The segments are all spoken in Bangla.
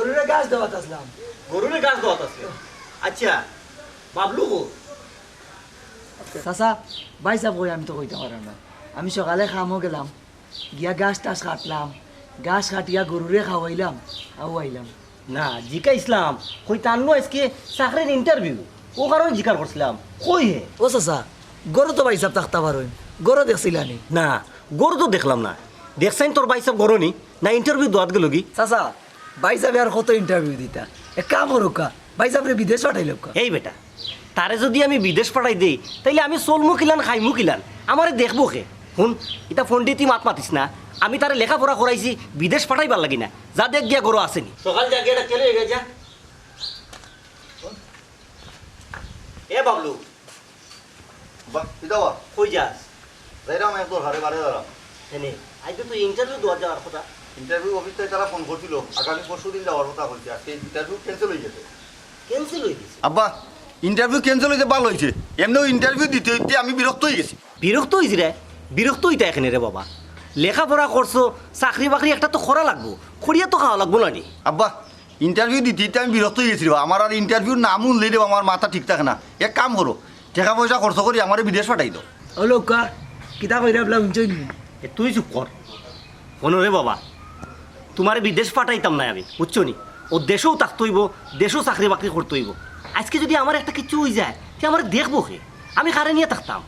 গরুরে গাছ দেওয়াত আসলাম। গরুরে গাছ দেওয়াত আছে। আচ্ছা বাবলু চাচা ভাই সাহেব কই আমি তো কইতে পারলাম না। আমি সকালে খামও গেলাম, গিয়া গাছ টাছ কাটলাম, গাছ কাটিয়া গরুরে খাওয়াইলাম, আইলাম। না জিকা ইসলাম কই তান্নু আজকে চাকরির ইন্টারভিউ ও কারণে জিকার করছিলাম কই হে। ও চাচা গরু তো ভাই সাহেব থাকতে পারেন, গরু দেখছিলানি? না গরু তো দেখলাম না। দেখছেন তোর বাইসব গরু নি না ইন্টারভিউ দোয়াত গেল কি? চাচা ভাই সাহেব আর কত ইন্টারভিউ দিতা, এক কাম করুকা ভাই সাহেবরে বিদেশ পাঠাইল। এই বেটা তারে যদি আমি বিদেশ পাঠাই দেই তাইলে আমি চলমু কিলান খাইমু কিলান আমারে দেখবো কে? শুন এটা ফোন দিয়ে তুই মাত মাতিস না। আমি তারে লেখাপড়া করাইছি, বিদেশ পাঠাইবার লাগি না। যা দেখ গিয়া গরু আসেনি সকাল যা গিয়ে কেলে গে যা। এ বাবলু বাহ ইদাওয়া কই যাস? যাইরাম এক তোর হারে বারে দাঁড়াম। এনে আজ তো তুই ইন্টারভিউ দেওয়া যাওয়ার কথা। ইন্টারভিউ অফিস থেকে তারা ফোন করছিল আগামী পরশু দিন যাওয়ার কথা বলছে, আজকে ইন্টারভিউ ক্যান্সেল হয়ে গেছে। ক্যান্সেল হয়ে গেছে? আব্বা ইন্টারভিউ ক্যান্সেল হয়েছে ভালো হয়েছে, এমনিও ইন্টারভিউ দিতে দিতে আমি বিরক্ত হয়ে গেছি। বিরক্ত হয়েছি রে? বিরক্ত হইতা এখানে রে বাবা, লেখাপড়া করছো, চাকরি বাকরি একটা তো করা লাগবো, করিয়া তো খাওয়া লাগবো না নি? আব্বা ইন্টারভিউ দিতে দিতে আমি বিরক্ত হয়ে গেছি রে, আমার আর ইন্টারভিউ নাম উনলেই রে আমার মাথা ঠিক থাকে না। এক কাম করো, টাকা পয়সা খরচ করি আমার বিদেশ পাঠাই দাও। ও লোকা কিতা কইরা বলা উঞ্চই নি। এ তুই চুপ কর। শোনো রে বাবা, তোমার বিদেশ পাঠাইতাম না আমি, বুঝছো নি? ও দেশেও থাকতে হইব, দেশেও চাকরি বাকরি করতে হইব। আজকে যদি আমার একটা কিছু হয়ে যায় সে আমার দেখবো কে? আমি কারে নিয়ে থাকতাম?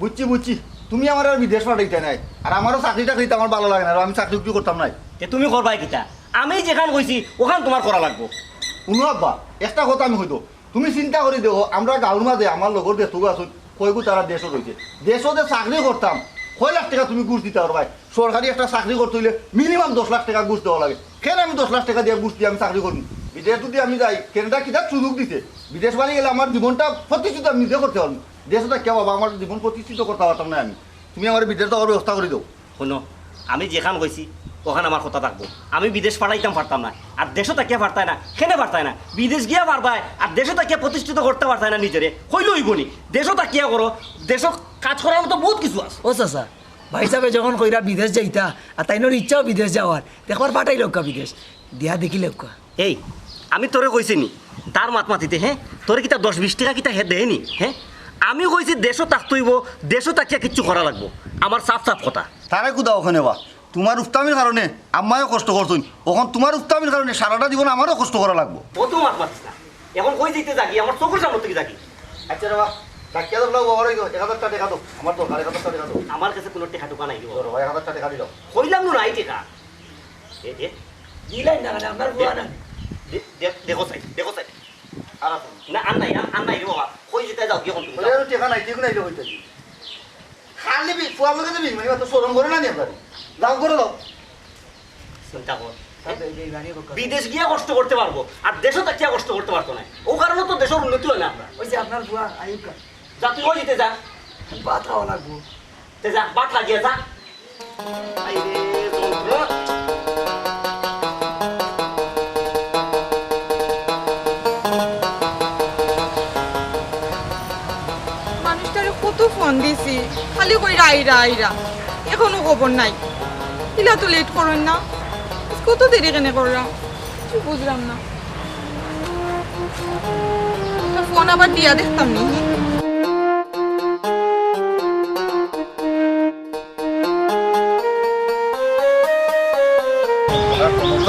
বুঝছি বুঝছি, তুমি আমার আর বিদেশ পাঠাইতে নাই, আর আমারও চাকরি টাকরিতে আমার ভালো লাগে না, আর আমি চাকরি উকরি করতাম নাই। এ তুমি করবাই কিতা? আমি যেখান কইছি ওখান তোমার করা লাগবো। শুনো আব্বা একটা কথা আমি হইতো, তুমি চিন্তা করে দেখো আমরা গাঁর মাঝে আমার লগর দেশ আছো কয়গু তারা দেশও রয়েছে, দেশও যে চাকরি করতাম 6 লাখ টাকা তুমি ঘুষ দিতে পারো ভাই। সরকারি একটা চাকরি করতে হইলে মিনিমাম 10 লাখ টাকা ঘুষ দেওয়া লাগে, কেন আমি 10 লাখ টাকা দিয়ে ঘুষ দিয়ে আমি চাকরি করবো? বিদেশ যদি আমি যাই কেনাডা কিতাব সুযোগ দিতে, বিদেশ বাড়ি গেলে আমার জীবনটা প্রতিষ্ঠিত আমি নিজে করতে পারবো। দেশটা কে বাবা আমার জীবন প্রতিষ্ঠিত করতে পারতাম না আমি, তুমি আমার বিদেশ যাওয়ার ব্যবস্থা করে দাও। শোনো আমি যেখান কইছি ওখানে আমার কথা থাকবো। আমি বিদেশ পাঠাইতাম পারতাম না, আর দেশও তাকিয়া পারতায় না, কেনে পারতায় না? বিদেশ গিয়া পারবায়, আর দেশও তাকিয়া প্রতিষ্ঠিত করতে পারতায় না নিজেরে, হইলে হইব নি? দেশও তাকিয়া করো, দেশও কাজ করার মতো বহুত কিছু আছে। ও চাচা ভাই সাহেব যখন কইরা বিদেশ যাইতা আর তাইনোর ইচ্ছাও বিদেশ যাওয়ার, দেখবার পাঠাই লোকা বিদেশ দিয়া দেখি লোকা। এই আমি তোরে কইছি নি তার মাত মাতিতে, হ্যাঁ? তোরে কিতা 10-20 টাকা কিতা হে দেয়নি? হ্যাঁ আমি কইছি দেশও থাকতে হইব, দেশও তাকিয়া কিচ্ছু করা লাগবো, আমার সাফ সাফ কথা। তারে কুদা ওখানে বা তোমার উস্তামির কারণে আম্মায়ও কষ্ট করছুন, ওখান তোমার উস্তামির কারণে সারাটা জীবন আমারও কষ্ট করা লাগবো। ও তো মাত মাতিস না, এখন কই যেতে জাগি আমার চোখের সামনে থেকে জাগি। আচ্ছা রে বা ডাকিয়া দাও বাবা, 1000 টাকা দেখা দাও, আমার দরকার 1000 টাকা দেখা দাও। আমার কাছে কোনো টাকা টুকা নাই, ধরো ভাই 1000 টাকা দিল। কইলাম না নাই টাকা। এ এ দিলাই না আপনার বুয়া না দেখো চাই, দেখো চাই আর আছে না আর নাই রে বাবা, কই যেতে যাও কি এখন তুমি? বলে টাকা নাই, ঠিক নাই রে হইতে খালি বি ফুয়ার লগে দিবি মানে তো শরম করে না নি আপনার দাও করে দাও। চিন্তা কর, বিদেশ গিয়া কষ্ট করতে পারবো আর দেশও তাকিয়া কষ্ট করতে পারতো না, ও কারণে তো দেশের উন্নতি হয় না আপনার। ওই যে আপনার বুয়া আয়ুকা যা তুই ওই যেতে যা, ভাত খাওয়া লাগবো। তে যা বাট লাগিয়ে যা। আই রে তোমরা মানুষটারে কত ফোন দিছি, খালি কই আইরা আইরা, এখনো খবর নাই। ইলা তো লেট করেন না, কত দেরি কেনে করলাম বুঝলাম না। ফোন আবার দিয়া দেখতাম নি।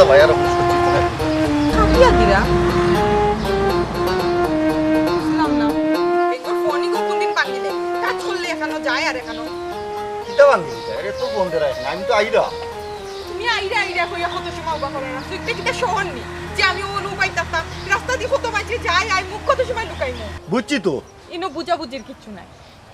ভাই আর থাকিয়া দিরা বুঝলাম না। একবার ফোনই কোন দিন বাকি দেয়, কাজ করলে এখানো যায় আর এখানো। কিটা বান্ধি আরে তো বন্ধ রাখ না, আমি তো আইরা তুমি আইরা আইরা কইয়া কত সময় উবা করে না, সুইটটা কিটা শহর নি যে আমি ও লুকাই থাকতাম। রাস্তা দিয়ে কত মাঝে যায় আই মুখ কত সময় লুকাইমু। বুঝছি তো ইনো বুঝাবুঝির কিচ্ছু নাই,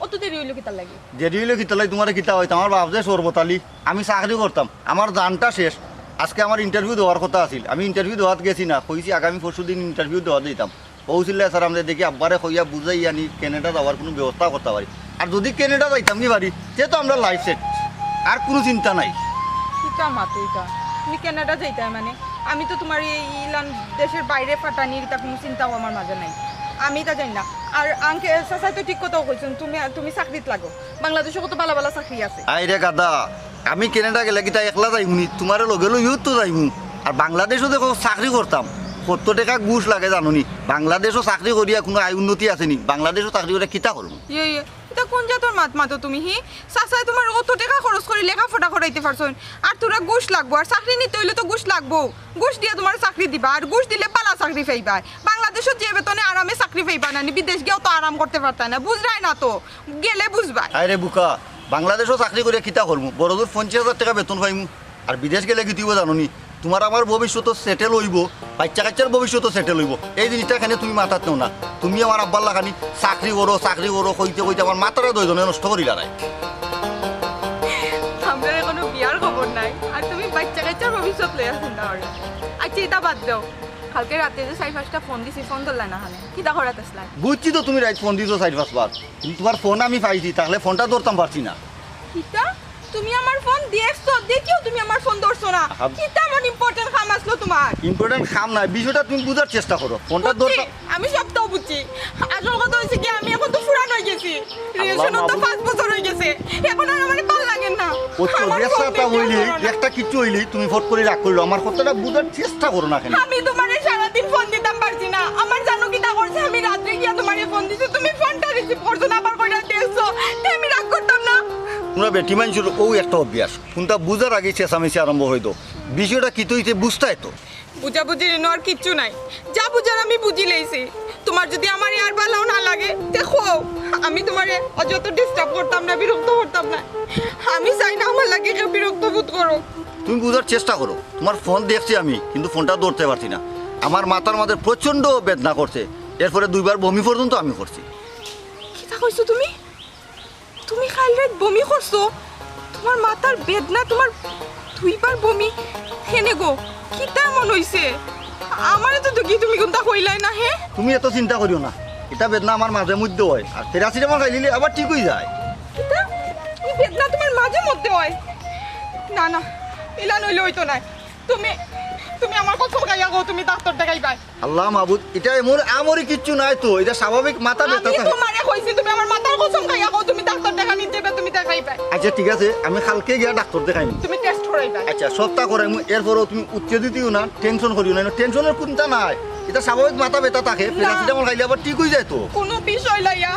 অত দেরি হইলো কিতা লাগে? দেরি হইলে কিতা লাই তোমার কিতা হইতো, আমার বাপ যে সর্বতালি আমি চাকরি করতাম, আমার জানটা শেষ। আজকে আমার ইন্টারভিউ দেওয়ার কথা আছিল, আমি ইন্টারভিউ দেওয়াত গেছি না, কইছি আগামী পরশু দিন ইন্টারভিউ দেওয়া দিতাম। পৌঁছিলে স্যার আমাদের দেখি আব্বারে কইয়া বুঝাই আনি কেনেডা যাওয়ার কোনো ব্যবস্থা করতে পারি, আর যদি কেনেডা যাইতাম কি পারি যেহেতু আমরা লাইফ সেট, আর কোনো চিন্তা নাই। কিতা মাতো এটা, তুমি কানাডা যাইতাই মানে? আমি তো তোমার এই ইলান দেশের বাইরে ফাটানির তা কোনো চিন্তাও আমার মাঝে নাই, আমি তা জানি না। আর আঙ্কে চাচা তো ঠিক কথাও কইছেন, তুমি চাকরিত লাগো, বাংলাদেশে কত ভালো ভালো চাকরি আছে। আই রে গাদা, আমি কেনেডা গেলে কিতা একলা যাইমুনি, তোমার লগে লইও তো যাইমু, আর বাংলাদেশও দেখো চাকরি করতাম 70 টাকা ঘুষ লাগে জানোনি বাংলাদেশও চাকরি করিয়া কোনো আয় উন্নতি আসেনি বাংলাদেশও চাকরি করে কিতা করবো এটা কোন জাতর মাত মাতো তুমি হি চাচাই তোমার অত টাকা খরচ করে লেখাপড়া করাইতে পারছন আর তোরা ঘুষ লাগবো আর চাকরি নিতে হইলে তো ঘুষ লাগবো ঘুষ দিয়ে তোমার চাকরি দিবা আর ঘুষ দিলে পালা চাকরি পাইবা বাংলাদেশও যে বেতনে আরামে চাকরি পাইবা না বিদেশ গিয়েও তো আরাম করতে পারতাই না বুঝরাই না তো গেলে বুঝবা আরে বুকা বাংলাদেশও চাকরি করে কিতা করবো বড়দূর 50,000 টাকা বেতন পাইমু আর বিদেশ গেলে কি তুইব জানোনি তোমার আমার ভবিষ্যৎ সেটেল হইব বাচ্চা কাচ্চার ভবিষ্যৎ সেটেল হইব এই জিনিসটা এখানে তুমি মাথাত নেও না তুমি আমার আব্বার লাগানি চাকরি করো কইতে কইতে আমার মাথাটা দুইজনে নষ্ট করিলা নাই আমরা কোনো বিয়ার খবর নাই আর তুমি বাচ্চা কাচ্চার ভবিষ্যৎ লইয়া চিন্তা করে আচ্ছা এটা বাদ দাও কালকে রাতে যে 4-5টা ফোন দিছি ফোন ধরলা না হানে কিতা করাত আসলাই বুঝছি তো তুমি রাইট ফোন দিছো 4-5 বার কিন্তু তোমার ফোন আমি পাইছি তাহলে ফোনটা ধরতাম পারছি না কিতা তুমি আমার ফোন দেখছো দেখিও তুমি আমার ফোন ধরছো না কিতা এমন ইম্পর্টেন্ট কাম আসলো তোমার ইম্পর্টেন্ট কাম নাই বিষয়টা তুমি বুঝার চেষ্টা করো ফোনটা ধরতাম আমি সবটাও বুঝছি আসল কথা হয়েছে কি আমি এখন তো ফুরান হয়ে গেছি রিলেশনও তো 5 বছর হয়ে গেছে এখন আর আমার ভালো লাগে না ও তো রেসাটা হইলি একটা কিছু হইলি তুমি ফট করে রাগ করলো আমার কথাটা বুঝার চেষ্টা করো না কেন আমি তোমারে সারাদিন ফোন দিতাম পারছি না আমার জানো কিটা করছে আমি রাতে গিয়া তোমারে ফোন দিছি তুমি ফোনটা রিসিভ করছো না আবার কইরা দেখছো তে আমি রাগ করতাম না তোমরা বেটি মানুষের ও একটা অভ্যাস কোনটা বুঝার আগে চেঁচামেচি আরম্ভ হইতো বিষয়টা কি তৈতে বুঝতে তো বুঝাবুঝি আর কিচ্ছু নাই যা বুঝার আমি বুঝি লইছি তোমার যদি আমার আর ভালো না লাগে দেখো আমি তোমারে অযথ ডিস্টার্ব করতাম না বিরক্ত করতাম না আমি চাই না আমার লাগে কেউ বিরক্ত বোধ করো তুমি বুঝার চেষ্টা করো তোমার ফোন দেখছি আমি কিন্তু ফোনটা ধরতে পারছি না আমার মাথার মধ্যে প্রচন্ড বেদনা করছে এরপরে 2বার বমি পর্যন্ত আমি করছি কিটা কইছো তুমি তুমি কাল রাত বমি করছো তোমার মাথার বেদনা তোমার 2বার বমি হেনে গো কিটা মন হইছে আমারে তো দেখি তুমি কোনটা কইলাই না হে তুমি এত চিন্তা করিও না এটা বেদনা আমার মাঝে মধ্যে হয় আর প্যারাসিটামল খাইলে আবার ঠিক হয়ে যায় কিটা এই বেদনা তোমার মাঝে মধ্যে হয় না না এলা নইলে হইতো না তুমি তুমি আমার কথা গাইয়া গো তুমি ডাক্তার দেখাইবা আল্লাহ মাহবুদ এটা এমন আমরই কিচ্ছু নাই তো এটা স্বাভাবিক মাথা ব্যথা আমি থাকে তোমারে কইছি তুমি আমার মাথার কসম খাইয়া গো তুমি ডাক্তার দেখা নিতে তুমি দেখাইবা আচ্ছা ঠিক আছে আমি কালকে গিয়া ডাক্তার দেখাইনি তুমি টেস্ট করাইবা আচ্ছা সপ্তাহ করে এরপরও তুমি উত্তেজিত দিও না টেনশন করিও না টেনশনের কোনটা নাই এটা স্বাভাবিক মাথা ব্যথা থাকে প্যারাসিটামল খাইলে আবার ঠিক হয়ে যায় তো কোনো বিষয় লইয়া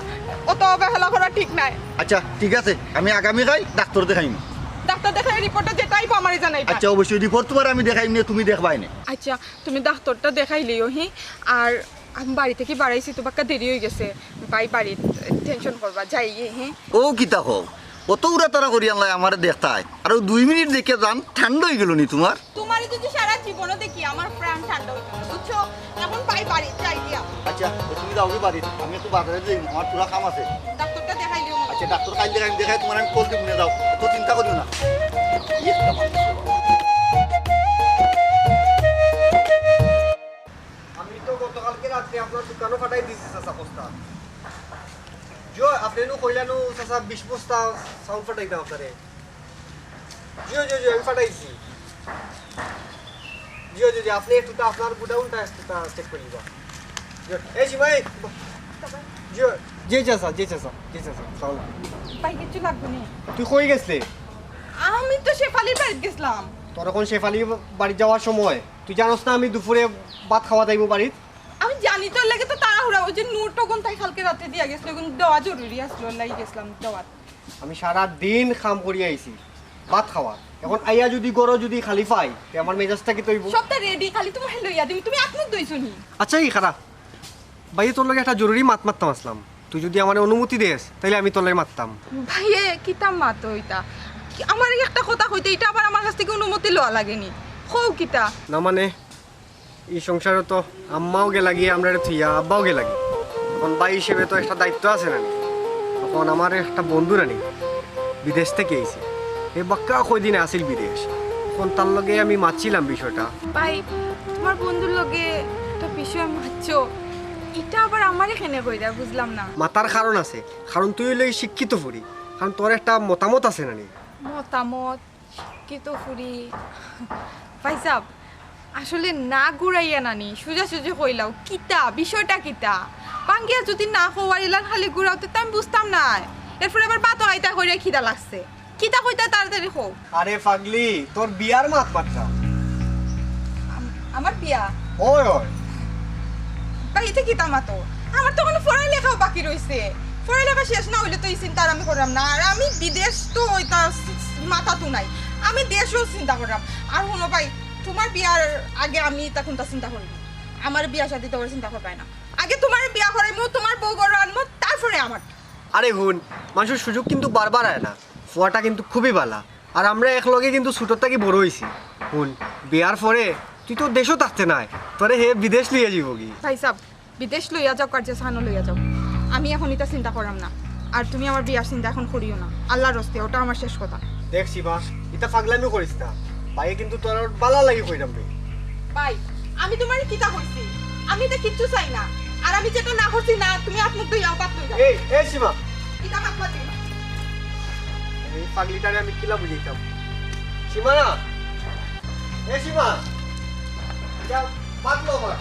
অত অবহেলা করা ঠিক নাই আচ্ছা ঠিক আছে আমি আগামীকাল ডাক্তার দেখাইনি ডাক্তার দেখাই রিপোর্টটা যেটাই আমারে জানাইবা আচ্ছা অবশ্যই রিপোর্ট তোমার আমি দেখাইনি তুমি দেখবাই না আচ্ছা তুমি ডাক্তারটা দেখাইলিও হি আর আমি বাড়ি থেকে বাড়াইছি তো বাক্কা দেরি হয়ে গেছে বাড়ি টেনশন করবা যাই হি ও কিতা হোক অত উড়া তারা করি আনলাই আমার দেখতাই আর 2 মিনিট দেখে যান ঠান্ডা হয়ে গেল নি তোমার তোমারই যদি সারা জীবনও দেখি আমার প্রাণ ঠান্ডা হইতো না বুঝছো এখন বাড়ি যাই দিয়া আচ্ছা তুমি যাও কি বাড়ি আমি একটু বাজারে যাই আমার পুরা কাম আছে ডাক্তারটা দেখাইলিও আচ্ছা ডাক্তার কাল দেখাই তোমার আমি কল দিব যাও তো চিন্তা করিও না আমি তো গতকালকে রাত্রে আপনার দোকানও ফাটাই দিয়েছি চাচা বস্তা জিও আপনি কইলানো চাচা 20 বস্তা চাউল ফাটাই দাও আপনারে জিও আমি ফাটাইছি জিও আপনি একটু তো আপনার গোডাউনটা একটু চেক করে নিবা এই ভাই জিও জি চাচা চাউল ভাই কিছু লাগবে না তুই কই গেছলি আমি তো শেফালির বাড়িতে গেছিলাম তোর এখন শেফালি বাড়ি যাওয়ার সময় তুই জানোস না আমি দুপুরে ভাত খাওয়া যাইব বাড়িতে আমি জানি তোর লাগে তো তাড়াহুড়া ওই যে নোট টোকন তাই কালকে রাতে দিয়া গেছিল এখন দেওয়া জরুরি আসলো লাগি গেছিলাম দেওয়ার আমি সারা দিন কাম করি আইছি ভাত খাওয়া এখন আইয়া যদি গরো যদি খালি পাই তে আমার মেজাজটা কি তৈব সবটা রেডি খালি তুমি লইয়া দিবি তুমি আত্মত দইছো নি আচ্ছা এই খারাপ ভাই তোর লগে একটা জরুরি মারতাম আসলাম তুই যদি আমার অনুমতি দেস তাহলে আমি তোর লগে মারতাম ভাইয়ে কিতাম মাতো ওইটা আমার একটা কথা কইতে এটা আবার আমার কাছ থেকে অনুমতি লওয়া লাগেনি হও কিতা না মানে এই সংসারে তো আম্মাও গে লাগি আমরা থুইয়া আব্বাও গে লাগি এখন ভাই হিসেবে তো একটা দায়িত্ব আছে না তখন আমার একটা বন্ধু রানি বিদেশ থেকে আইছে এই বাক্কা কয়দিনে আসিল বিদেশ এখন তার লগে আমি মারছিলাম বিষয়টা ভাই তোমার বন্ধুর লগে একটা বিষয় মারছো এটা আবার আমার এখানে কইরা বুঝলাম না মাতার কারণ আছে কারণ তুই হইলে শিক্ষিত ফুরি কারণ তোর একটা মতামত আছে না মতামত শিক্ষিত ফুরি ভাই সাহেব আসলে না ঘুরাইয়া নানি সোজাসুজি কইলাও কিতা বিষয়টা কিতা পাঙ্গিয়া যদি না খোয়ারিলাম খালি ঘুরাওতে তো আমি বুঝতাম না এরপরে আবার বাতো আইতা কইরা খিদা লাগছে কিতা কইতা তাড়াতাড়ি খো আরে পাগলি তোর বিয়ার মাত মারতাম আমার বিয়া ওই ওই ভাই এটা কি তামাতো আমার তো কোনো পড়ালেখাও বাকি রইছে পড়ালেখা শেষ না হইলে তো এই চিন্তা আর আমি করলাম না আর আমি বিদেশ তো ওইটা মাথা তো নাই আমি দেশও চিন্তা করলাম আর শোনো ভাই তোমার বিয়ার আগে আমি তখন তা চিন্তা করি আমার বিয়া শাদি তো চিন্তা করবে না আগে তোমার বিয়া করাইমো তোমার বউ গড় আনবো তারপরে আমার আরে হুন মানুষের সুযোগ কিন্তু বারবার আয় না ফুয়াটা কিন্তু খুবই ভালা আর আমরা একলগে কিন্তু ছোটোর থেকে বড় হয়েছি হুন বিয়ার পরে তুই তো দেশও থাকতে নাই তোরে হে বিদেশ লিয়ে যাব কি ভাই সাব বিদেশ লইয়া যাও কার্যে সানো লইয়া যাও আমি এখন এটা চিন্তা করলাম না আর তুমি আমার বিয়ার চিন্তা এখন করিও না আল্লাহর রস্তে ওটা আমার শেষ কথা দেখ শিবা এটা পাগলামি করিস না ভাইয়ে কিন্তু তোর বালা লাগি কইরাম রে ভাই আমি তোমার কিতা কইছি আমি তো কিচ্ছু চাই না আর আমি যেটা না করছি না তুমি আপনার তো ইয়াও পাত লই যাও এই শিবা এটা পাত লই যাও এই পাগলিটারে আমি কিলা বুঝাইতাম সীমা এ সীমা যা পাতলো আমার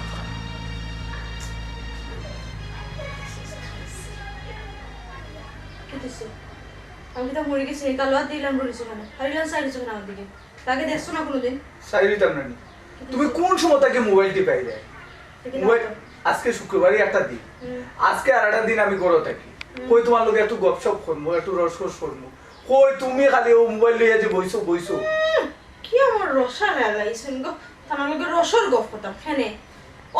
আমি তো মরে গেছি কালো হাত দিলাম বলেছি মানে হারিলাম সাইডেছো না দিকে তাকে দেখছো না কোনোদিন সাইরিতাম না তুমি কোন সময় তাকে মোবাইল টিপাই দেয় মোবাইল আজকে শুক্রবারই একটা দিন আজকে আর একটা দিন আমি গড়ে থাকি কই তোমার লোক একটু গপসপ করবো একটু রসকস করবো কই তুমি খালি ও মোবাইল লইয়া যে বইছো কি আমার রসা লাগাইছেন গো তোমার লগে রসর গপ করতাম হ্যাঁ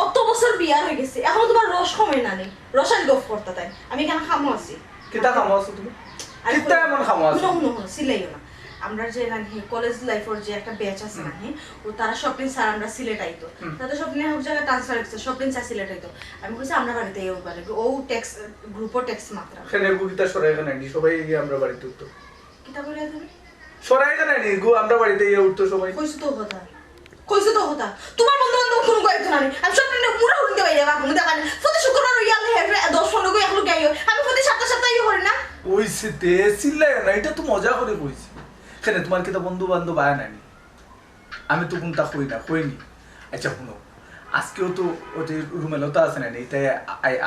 অত বছর বিয়া হয়ে গেছে এখন তোমার রস কমে না নেই রসার গপ করতে তাই আমি কেন খামো আছি কিতা খামো আছো তুমি কিতা এমন খামো আছো শুনো সিলাইও না আমরা যে না কলেজ লাইফের যে একটা ব্যাচ আছে না ও তারা স্বপ্ন স্যার আমরা সিলেট আইতো তাদের স্বপ্নে হোক জায়গায় ট্রান্সফার হচ্ছে স্বপ্ন স্যার সিলেট আইতো আমি বলছি আমরা বাড়িতে এও পারে ও ট্যাক্স গ্রুপও ট্যাক্স মাত্রা এখানে গুকিতা সরাই এখানে নি সবাই গিয়ে আমরা বাড়িতে উঠতো কিতা বলে তুমি সরাই এখানে নি গো আমরা বাড়িতে গিয়ে উঠতো সবাই কইছো তো হতা তোমার বন্ধু বান্ধব কোনো কয়েকতো না আমি স্বপ্নে মুড়া হুনতে বাইরে বা কোনো দেখা প্রতি শুক্রবার ইয়ালে হেভরে 10-15 গো একলো গাইও আমি প্রতি সপ্তাহে ইয়ে করি না ওইছে তে সিল্লাই না এটা তো মজা করে কইছি এখানে তোমার কিতা বন্ধু বান্ধব আয় নানি আমি তো কোনটা কইনি আচ্ছা শুনো আজকেও তো ওই রুমেলতা আছে নানি তাই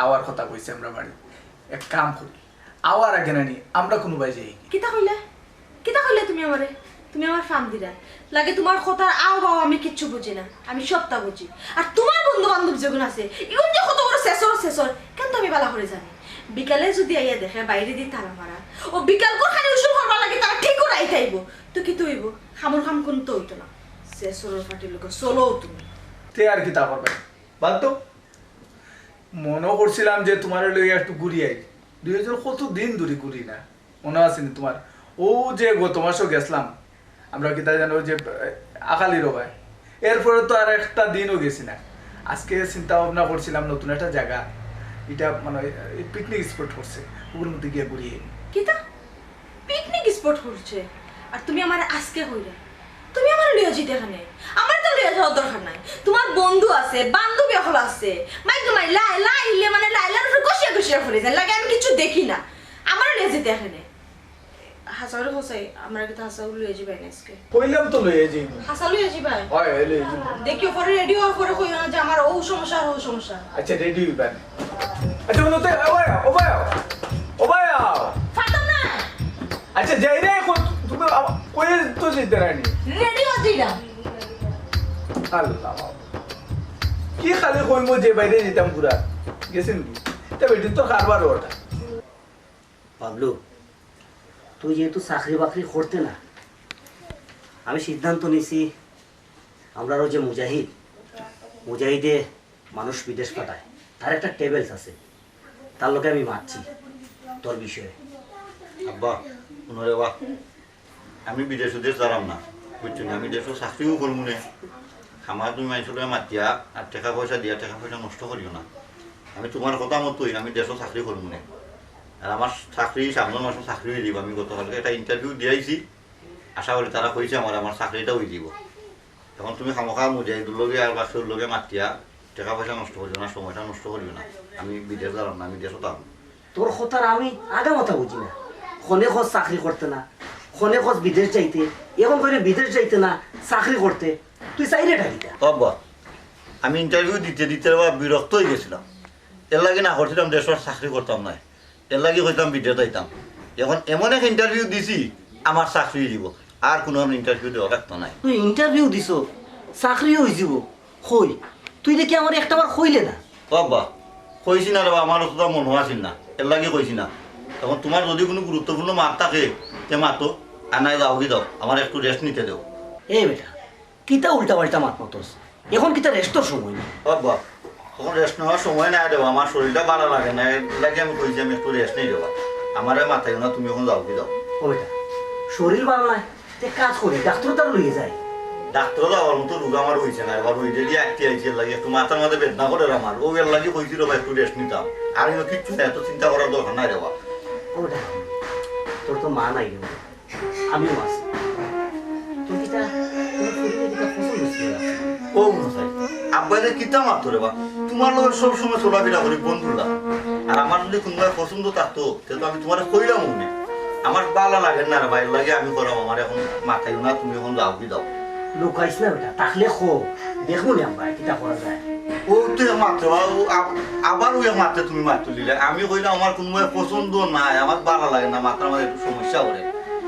আওয়ার কথা কইছে আমরা বাড়ি এক কাম করি আওয়ার আগে নানি আমরা কোনো বাই যাই কিতা কইলে তুমি আমারে তুমি আমার ফার্ম দিরা লাগে তোমার কথার আও বাও আমি কিচ্ছু বুঝি না আমি সবটা বুঝি আর তোমার বন্ধু বান্ধব যেগুন আছে এগুন যে কত বড় শেষর কেন তুমি বালা করে জানি বিকালে যদি আইয়া দেখে বাইরে দিয়ে তালা মারা ও বিকাল কো খালি উসুল করবা লাগে তারা ঠিক করে আইতে আইব তো কি তো হইব খামর খাম কোন তো হইতো না শেষরের ফাটির লোক চলো তুমি তে আর কি তা করবে বাদ তো মনে করছিলাম যে তোমার লইয়া একটু ঘুরি আই 2000 কত দিন ধরে ঘুরি না মনে আছে না তোমার ও যে গত মাসও গেছিলাম আমরা কি তাই জানো যে আকালিরও ভাই এরপরে তো আর একটা দিনও গেছি না আজকে চিন্তা ভাবনা করছিলাম নতুন একটা জায়গা এটা মানে পিকনিক স্পট করছে ওগুলোর মধ্যে গিয়ে ঘুরিয়ে কিতা পিকনিক স্পট করছে আর তুমি আমার আজকে কইরা তুমি আমার লিয়া জিতে এখানে আমার তো লিয়া যাওয়ার দরকার নাই তোমার বন্ধু আছে বান্ধবী হল আছে মাই লাইলে মানে লাইলার উপর কষিয়া ফেলে যায় লাগে আমি কিছু দেখি না আমার লিয়া জিতে এখানে হাসারে হোসাই আমরা কি হাসাউ লিয়া যাবে না আজকে কইলাম তো লইয়ে যাই হাসা লিয়া যাবে হয় লইয়ে যাই দেখিও পরে রেডিও করে কই না যে আমার ও সমস্যা আর ও সমস্যা আচ্ছা রেডি হইবেন আচ্ছা বলতে ও ভাই ফাটাম না আচ্ছা যাই রে তুমি কই তো যেতে রানি রেডিও দিলা আল্লাহ কি খালি কইমো যে বাইরে যেতাম পুরা গেছেন কি তা বেটি তো কারবার ওটা পাবলু তুই যেহেতু চাকরি বাকরি করতে না আমি সিদ্ধান্ত নিছি আমরা যে মুজাহিদে মানুষ বিদেশ পাঠায় তার একটা টেবিলস আছে তার লোকে আমি মারছি তোর বিষয়ে আব্বা শুনরে বা আমি বিদেশ যারাম না বুঝছেন আমি দেশও চাকরিও করবো না খামার তুমি মাইসলে মাতিয়া আর টাকা পয়সা দিয়া টাকা পয়সা নষ্ট করিও না আমি তোমার কথা মতোই আমি দেশও চাকরি করবো না আর আমার চাকরি সামনের মাসে চাকরি হয়ে দিব আমি গতকালকে একটা ইন্টারভিউ দিয়েছি আশা করি তারা কইছে আমার চাকরিটা হয়ে দিব এখন তুমি খামোখা মুজাহিদুর লগে আর বাকির লগে মাতিয়া টাকা পয়সা নষ্ট করিও না সময়টা নষ্ট করিও না আমি বিদেশ যারাম না আমি দেশও তাম তোর কথার আমি আগামাথা বুঝি না ক্ষণে খোঁজ চাকরি করতে না ক্ষণে খোঁজ বিদেশ যাইতে এখন করে বিদেশ যাইতে না চাকরি করতে তুই চাইলে ঢাকিটা বাবা আমি ইন্টারভিউ দিতে বা বিরক্ত হয়ে গেছিলাম এর লাগে না করছিলাম দেশের চাকরি করতাম না এর লাগে হইতাম বিদেশ যাইতাম এখন এমন এক ইন্টারভিউ দিছি আমার চাকরি দিব আর কোনো ইন্টারভিউ দেওয়া লাগতো নাই তুই ইন্টারভিউ দিছ চাকরিও হয়ে যাব হই তুই দেখি আমার একটাবার হইলে না বাবা কইছি না রে বাবা, আমার অতটা মনে আছিল না, এর লাগে কইছি না। তখন তোমার যদি কোনো গুরুত্বপূর্ণ মাত থাকে তে মাতো, আর নাই যাও কি দাও, আমার একটু রেস্ট নিতে দাও। এ বেটা কিতা উল্টা পাল্টা মাত মতস এখন কিতা রেস্টর সময় না বাবা তখন রেস্ট নেওয়ার সময় নাই দেবো, আমার শরীরটা ভালো লাগে না, এর লাগে আমি কইছি আমি একটু রেস্ট নেই দেবো। আমার মাথায় না, তুমি এখন যাও কি দাও। ও বেটা শরীর ভালো নাই তে কাজ করি ডাক্তার তার লইয়ে যায় ডাক্তার যাওয়ার মতো রোগ আমার হয়েছে না, এবার ওই যদি একটি আইসি এর লাগে একটু মাথার মধ্যে বেদনা করে আমার, ও এর লাগে কইছি রে ভাই একটু রেস্ট নিতাম। আর আমি কিচ্ছু না, এত চিন্তা করার দরকার নাই রে বাবা। ও বেটা তোর তো মা নাই রে আমিও আছি তুই কিতা তোর শরীরে কিতা ফসল হচ্ছে ও মশাই আব্বাইরে কিতা মারতো রে বা, তোমার লোক সব সময় চলাফেরা করি বন্ধুরা, আর আমার যদি কোনোভাবে পছন্দ থাকতো সে তো আমি তোমার কইলাম মনে, আমার ভালো লাগে না রে ভাই, এর লাগে আমি করাম। আমার এখন মাথায় না, তুমি এখন যাও কি দাও। লুকাইছ না বেটা তাহলে খো দেখবো নি আমরা কিতা করা যায় ও তুই মারতে আবার ওই মারতে তুমি মারতে দিলে, আমি কইলাম আমার কোনোভাবে পছন্দ নাই, আমার ভালো লাগে না, মাথার মধ্যে একটু সমস্যা করে,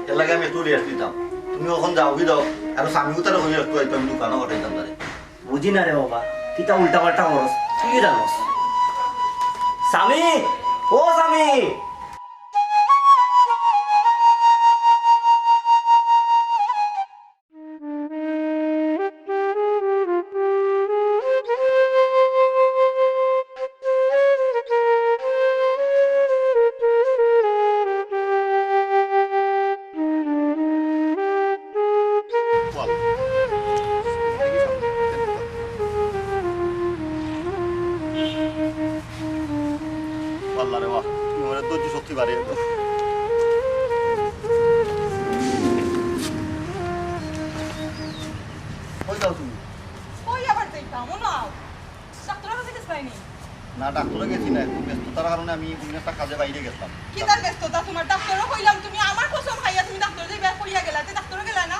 এর লাগে আমি একটু রেস্ট দিতাম। তুমি এখন যাও কি দাও, আর স্বামীও তারা হয়ে একটু হয়তো আমি দোকানে ঘটাইতাম তারে। বুঝি না রে বাবা কিতা উল্টা পাল্টা করস তুই জানোস স্বামী ও স্বামী আল্লাহ রে বাহ, তুমি আমার ধৈর্য শক্তি বাড়িয়ে দাও। কই যাও তুমি? কই আবার যাইতাম মনে আও ডাক্তারের কাছে গেছলাইনি না ডাক্তারে গেছি না, একটু ব্যস্ততার কারণে আমি একটা কাজে বাইরে গেছিলাম। কি তার ব্যস্ততা তোমার ডাক্তারও কইলাম তুমি আমার কসম খাইয়া তুমি ডাক্তার যাই বের করিয়া গেলা তে ডাক্তারও গেলা না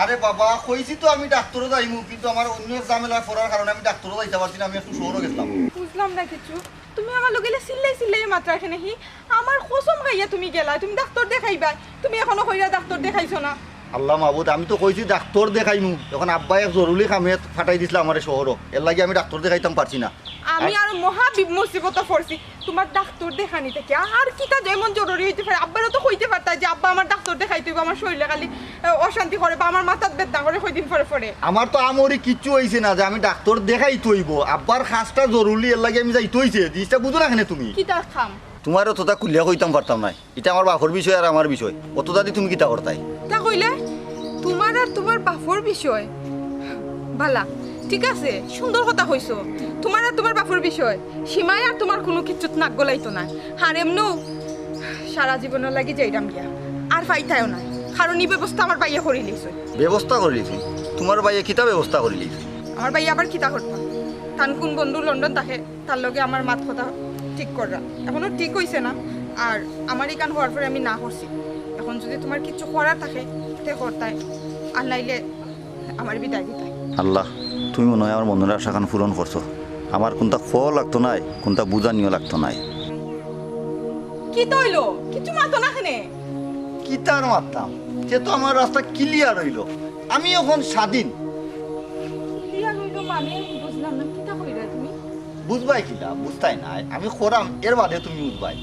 আরে বাবা কইছি তো আমি ডাক্তারও যাইমু, কিন্তু আমার অন্য ঝামেলা পড়ার কারণে আমি ডাক্তারও যাইতে পারছি না, আমি একটু শহরে গেছিলাম। বুঝলাম না কিছু তুমি আমার লগে সিল্লাই মাত্রা এখানে হি আমার কসম খাইয়া তুমি গেলা তুমি ডাক্তার দেখাইবা তুমি এখনো কইরা ডাক্তার দেখাইছো না আল্লাহ মাহবুদ, আমি তো কইছি ডাক্তার দেখাইমু, এখন আব্বাই এক জরুরি কামে ফাটাই দিছিল আমার শহরও, এর লাগে আমি ডাক্তার দেখাইতাম পারছি না। আমি আর মহা মুসিবত পড়ছি তোমার ডাক্তার দেখানি থেকে আর কিটা যেমন জরুরি হইতে পারে আব্বারও তো কইতে পারতা যে আব্বা আমার ডাক্তার দেখাইতে হইব আমার শরীরে খালি অশান্তি করে বা আমার মাথার বেদনা করে কয়দিন পরে পরে আমার তো আমরি কিচ্ছু হইছে না যে আমি ডাক্তার দেখাই তৈব, আব্বার খাসটা জরুরি, এর লাগে আমি যাইতে হইছে, জিনিসটা বুঝো না কেন তুমি? কিটা খাম তোমার অতটা কুলিয়া কইতাম পারতাম না, এটা আমার বাপর বিষয় আর আমার বিষয়, অতটা দি তুমি কিতা করতাই? তা কইলে তোমার আর তোমার বাপর বিষয় বালা ঠিক আছে সুন্দর কথা হইছো তোমার আর তোমার বাপর বিষয় সীমায় আর তোমার কোনো কিচ্ছুত নাক গলাইতো না আর এমনও সারা জীবনের লাগি যাইরাম গিয়া আর ফাইতায়ও না কারণ এই ব্যবস্থা আমার বাইয়া করি লিছে ব্যবস্থা করে লিছি, তোমার ভাইয়ে কিতা ব্যবস্থা করে লিছি? আমার বাইয়া আবার কিতা করতাম তান কোন বন্ধু লন্ডন থাকে তার লগে আমার মাত কথা ঠিক কররা এখনো ঠিক হইছে না আর আমার এই কান হওয়ার পরে আমি না করছি এখন যদি তোমার কিছু করার থাকে তে করতাই আর নাইলে আমার বিদায় দিতাই আল্লাহ তুমি মনে হয় আমার মনের আশাখান পূরণ করছো, আমার কোনটা ফল লাগতো নাই, কোনটা বুঝানিও লাগতো নাই। কি তইলো কিছু মাতো না কেনে কিতার মারতাম, সে তো আমার রাস্তা ক্লিয়ার হইল, আমি এখন স্বাধীন। ক্লিয়ার হইলো মানে বুঝলাম না কিতা কইরা তুমি বুঝবাই কিনা বুঝতাই নাই, আমি খরাম এর বাদে তুমি বুঝবাই।